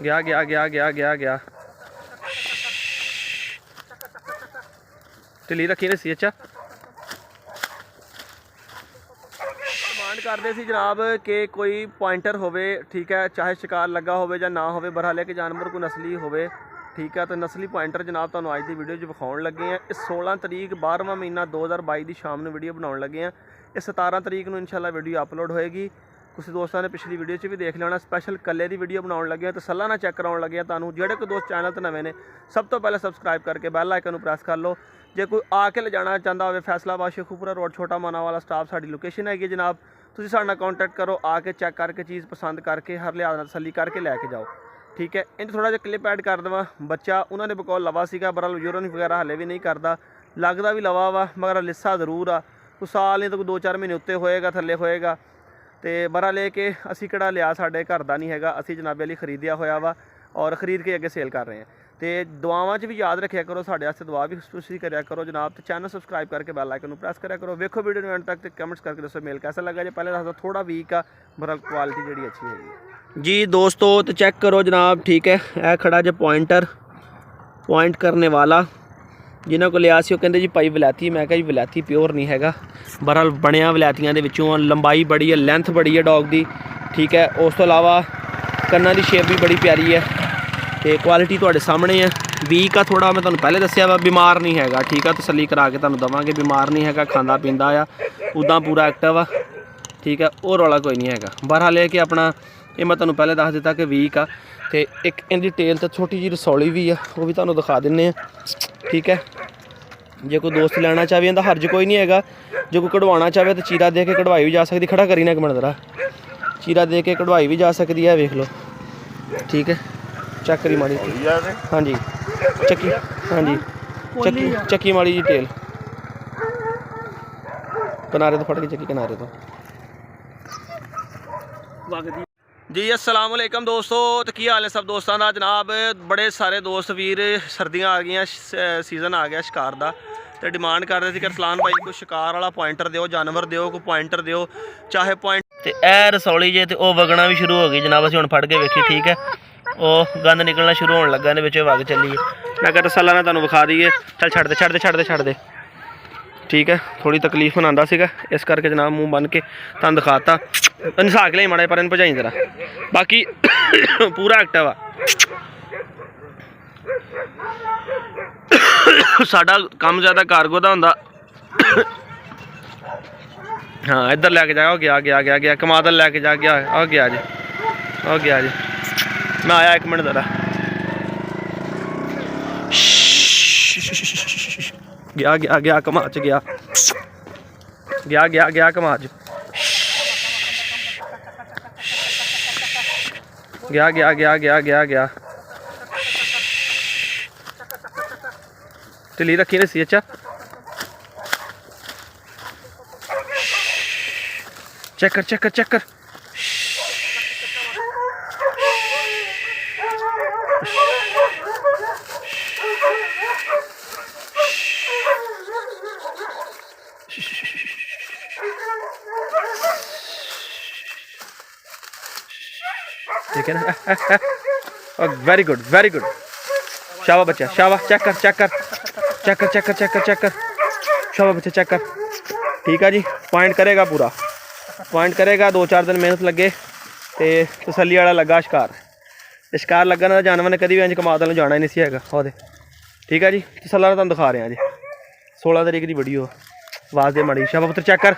गया गया गया गया गया गया ढिली रखी ने सी। अच्छा डिमांड करते सी जनाब कि कोई पॉइंटर होवे, ठीक है, चाहे शिकार लगा होवे या ना होवे, बरहाले के जानवर कोई नस्ली होवे, ठीक है। तो नस्ली पॉइंटर जनाब तुहानूं अज दी वीडियो च विखाउण लगे हैं। इस 16 तरीक 12वां महीना 2022 की शाम में वीडियो बनाउण लगे हैं। इस 17 तरीक नूं इंशाअल्लाह वीडियो अपलोड होएगी। कुछ दोस्तों ने पिछली वीडियो च भी देख लिया होना। स्पैशल कल्ले की वीडियो बनाउण लगे हैं तो सलाना चैक कराउण लगे हैं। तुहानूं जिहड़े कोई दोस्त चैनल ते नवे ने सब तो पहले सबसक्राइब करके बैल आइकन नूं प्रेस कर लो। जे कोई आके ले जाना चाहता हो फैसलाबाद शेखूपुरा रोड छोटा माना वाला स्टाफ साडी लोकेशन हैगी जनाब। तुसीं साडे नाल कॉन्टैक्ट करो, आके चैक करके चीज़ पसंद करके हर लिहाज नाल तसल्ली करके लैके जाओ, ठीक है। इंज थोड़ा जिहा क्लिप ऐड कर देवां। बच्चा उन्होंने बकौल लवा सीगा, बरल यूरन वगैरह हले भी नहीं करता, लगता भी लवा वा मगर लिस्सा जरूर आ। कोई साल नहीं तो कोई 2-4 महीने उत्ते होएगा, थल्ले होएगा। तो बरा ले के असी किहड़ा लिया साडे घर दा नहीं हैगा, असी जनाबे लई खरीदिया होया वा और खरीद के अगे सेल कर रहे हैं। तो दुआवां च भी याद रखिया करो, साडे वास्ते दुआ भी तुसीं करिया करो जनाब। तो चैनल सबसक्राइब करके बैल आइकन नूं प्रेस करिया करो। वेखो वीडियो नूं एंड तक ते कमेंट्स करके दसो मेल कैसा लगा। जो पहले दस दो थोड़ा वीक आ, बरल क्वालिटी जिहड़ी अच्छी हैगी जी दोस्तों। तो चेक करो जनाब, ठीक है। यह खड़ा जो पॉइंटर पॉइंट करने वाला जिन्हों को लिया सी कहते जी भाई वलैती। मैं कहा जी वलैती प्योर नहीं हैगा, बरल बनिया वलैतियां दे विचों, लंबाई बड़ी है, लेंथ बड़ी है डॉग की, ठीक है। उस तो इलावा कन्ना की शेप भी बड़ी प्यारी है। तो क्वालिटी तुहाडे सामने है। वीक आ थोड़ा, मैं तुहानूं पहले दस्सिया वा, बीमार नहीं हैगा, ठीक है। तसल्ली करा के तुहानूं दवांगे, बीमार नहीं हैगा, खांदा पींदा आ, उदां पूरा एक्टिव आ, ठीक है। और रौला कोई नहीं हैगा। बहरहाल है कि अपना ये मैं तुहानूं पहले दस दिता कि वीक आ। तो एक इनकी टेल तो छोटी जी रसौली भी आ, वो भी तुहानूं दिखा दिन्ने आ, ठीक है। जे कोई दोस्त लेना चाहे इहदा हर्ज कोई नहीं हैगा। जो कोई कढ़वाना चाहे तो चीरा दे के कढ़वाई भी जा सकती। खड़ा करी ना एक मिनट जरा, चीरा दे के कढ़वाई भी जा सकती है, वेख लो, ठीक है। चेक करी माड़ी, हाँ जी चक्की, हाँ जी चक्की चक्की माड़ी जी टेल किनारे तो फट गई, चक्की किनारे तो जी। अस्सलाम वालेकुम दोस्तों। तो की हाल है सब दोस्तों का जनाब। बड़े सारे दोस्त वीर सर्दियाँ आ गई, सीजन आ गया शिकार का, तो डिमांड कर रहे थे कि रसलान भाई कोई शिकार वाला पॉइंटर दो, जानवर दो, कोई पॉइंटर दो, चाहे पॉइंट। तो यह रसौली जे तो वगना भी शुरू हो गई जनाब। असीं हुण फड़ के वेखी, ठीक है। वो गंद निकलना शुरू होने लगा, इहदे वग चली है। मैं कहा रसला ना तुहानूं विखा दईए। चल छड्ड दे छड्ड दे छड्ड दे छड्ड दे, ठीक है। थोड़ी तकलीफ बनाता सीगा, इस करके जनाब मूँह बन के तुहानूं दिखाता। नसा के लिया माड़ा पर इन भजाई जरा, बाकी पूरा एक्टिव आ। साडा काम ज़्यादा कार्गो का हुंदा। हाँ इधर लैके जा, गया गया गया गया कमादल लैके जा, गया आ गया जी, आ गया जी। मैं आया एक मिनट जरा, गया गया गया कमाच गया, गया गया गया कमाच, गया गया गया गया गया गया ढिली रखी ने सी। अच्छा चेक कर चेक कर चेक कर, ठीक है ना। वेरी गुड वेरी गुड, शाबा बच्चा शाबा। चेक कर चेक कर चेक कर चेक कर चेक कर चेक कर, शाबा बच्चा चेक कर, ठीक है जी। पॉइंट करेगा पूरा, पॉइंट करेगा। 2-4 दिन मेहनत लगे तो तसल्ली वाला लगा शिकार। शिकार लगन का जानवर ने कभी भी इंज कमादल जाना ही नहीं सी हैगा, ओहदे, ठीक है जी। तसल्ला तुहानूं दिखा रहे हैं जी। 16 तरीक की वीडियो, आवाज़ दे माड़ी। शाबा पुत्र चेक कर,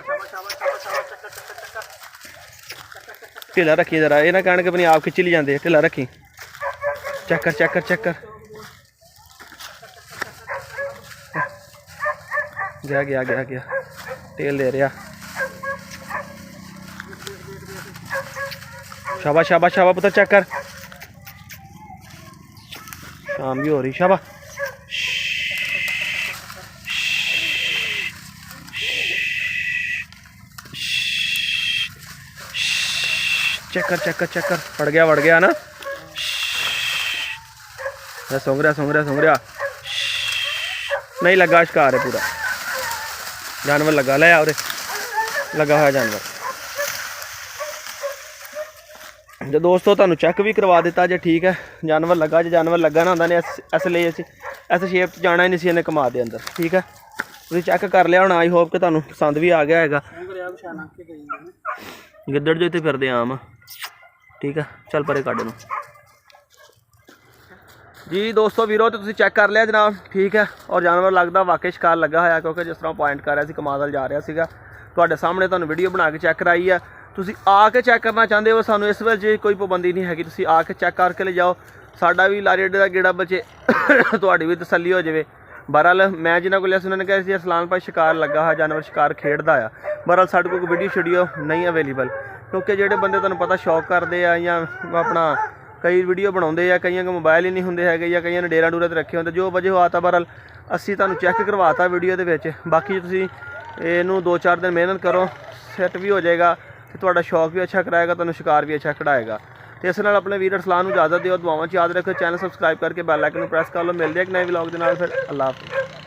ढिला रखी जरा, ये ना कहण के अपनी आप खिच्ची ली जाते, ढिला रखी। चेक कर चेक कर चेक कर, गया गया गया गया टेल दे रहा। शाबा शाबा शाबा पुत्र चेक कर, शाम भी हो रही। शाबा चेक कर चेक कर चेक कर, वड़ गया ना। सूंघ रहा नहीं लगा शिकार है पूरा, जानवर लगा ले और लगा हुआ जानवर। जो दोस्तों तुहानू चैक भी करवा दिता जे, ठीक है। जानवर लगा जो जानवर लगा ना होंदा ने इस लिए इस शेप च जाना ही नहीं सी इन्हें कमा दे अंदर, ठीक है। तुसीं चैक कर लिया होना, आई होप कि तुहानू पसंद भी आ गया हैगा। गिद्दड़ जो इत्थे फिरदे आम, ठीक है। चल परे कड्ड नूं जी दोस्तों वीरो, तो तुसीं चैक कर लिया जनाब, ठीक है। और जानवर लगता वाकई शिकार लगा होया, क्योंकि जिस तरह पॉइंट कर रहा सी कमाल जा रहा सीगा, तुहाडे सामने तुहानू वीडियो बना के चैक कराई है। तुसीं आके चैक करना चाहते हो, सानू इस वे कोई पाबंदी नहीं हैगी, तुसीं आके चैक करके ले जाओ। साडा भी लारी अड्डे दा गेड़ा बचे, तुहाडी भी तसल्ली हो जाए। बहरहाल मैं जिन्होंने को लिया उन्होंने कहा कि असलान भाई शिकार लगा है, जानवर शिकार खेडदा आ। बहरहाल साडे कोल वीडियो शीडियो नहीं अवेलेबल, क्योंकि जोड़े बंदे तुहानू पता शौक करते हैं या अपना कई वीडियो बनाते हैं, कई को मोबाइल ही नहीं होंगे है, या कई ने डेरा डूरे रखे होंगे, जो वजह आता। बहरहाल असी तुहानू चैक करवाता वीडियो के विच। बाकी तुसीं इहनूं 2-4 दिन मेहनत करो, सैट भी हो जाएगा, तो तुहाडा शौक भी अच्छा कराएगा, तुहानू शिकार भी अच्छा कढ़ाएगा। तो इस नाल अपने वीर सलाह नूं इजाजत दिओ, दुआवां च याद रखो। चैनल सबसक्राइब करके बैल आइकन प्रेस कर लो। मिलते हैं एक नए व्लॉग के नाल, फिर अल्लाह हाफ़िज़।